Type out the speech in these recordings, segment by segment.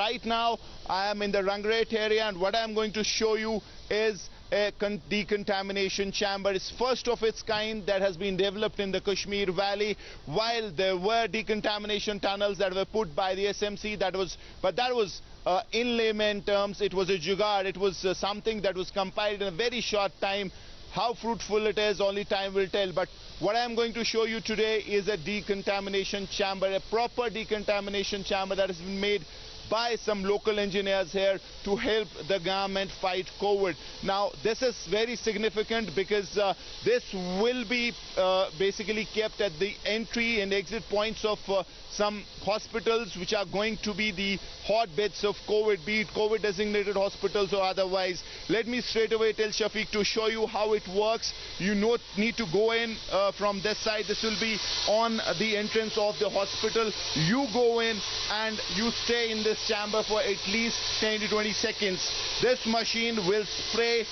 right now I am in the Rangret area, and what I am going to show you is a decontamination chamber. It's first of its kind that has been developed in the Kashmir Valley. While there were decontamination tunnels that were put by the SMC, that was in layman terms, it was a jugaad. It was something that was compiled in a very short time. How fruitful it is, only time will tell. But what I am going to show you today is a decontamination chamber, a proper decontamination chamber that has been made by some local engineers here to help the government fight COVID. Now, this is very significant because this will be basically kept at the entry and exit points of some hospitals which are going to be the hotbeds of COVID, be it COVID designated hospitals or otherwise. Let me straight away tell Shafiq to show you how it works. You need to go in from this side. This will be on the entrance of the hospital. You go in and you stay in this chamber for at least 10 to 20 seconds. This machine will spray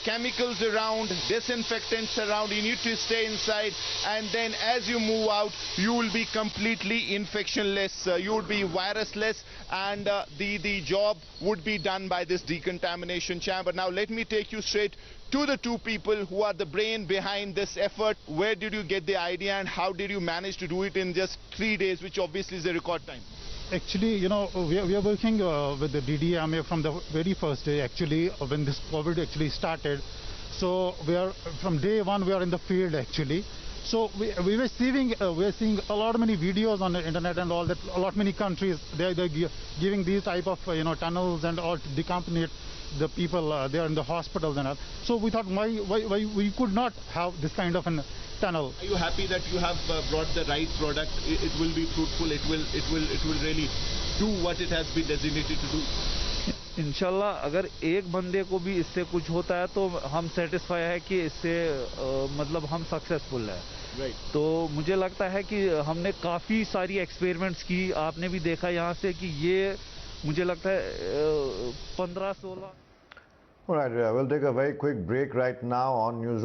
chemicals around, disinfectants around. You need to stay inside, and then as you move out, you will be completely infectionless. You would be virusless, and the job would be done by this decontamination chamber. Now let me take you straight to the two people who are the brain behind this effort. Where did you get the idea, and how did you manage to do it in just 3 days, which obviously is a record time? Actually, you know, we are working with the DDMA from the very first day, actually, when this COVID actually started. So we are, from day one, we are in the field, actually. So we were seeing a lot many videos on the internet and all that. A lot many countries, they're giving these type of tunnels and all to decontaminate the people there in the hospitals and all. So we thought, why we could not have this kind of a tunnel. Are you happy that you have brought the right product? It will be fruitful. It will really do what it has been designated to do. इंशाल्लाह अगर एक बंदे को भी इससे कुछ होता है तो हम सेटिस्फाई है कि इससे मतलब हम सक्सेसफुल है. तो मुझे लगता है कि हमने काफ़ी सारी एक्सपेरिमेंट्स की. आपने भी देखा यहाँ से कि ये मुझे लगता है 15-16. All right, we'll take a very quick break right now on News.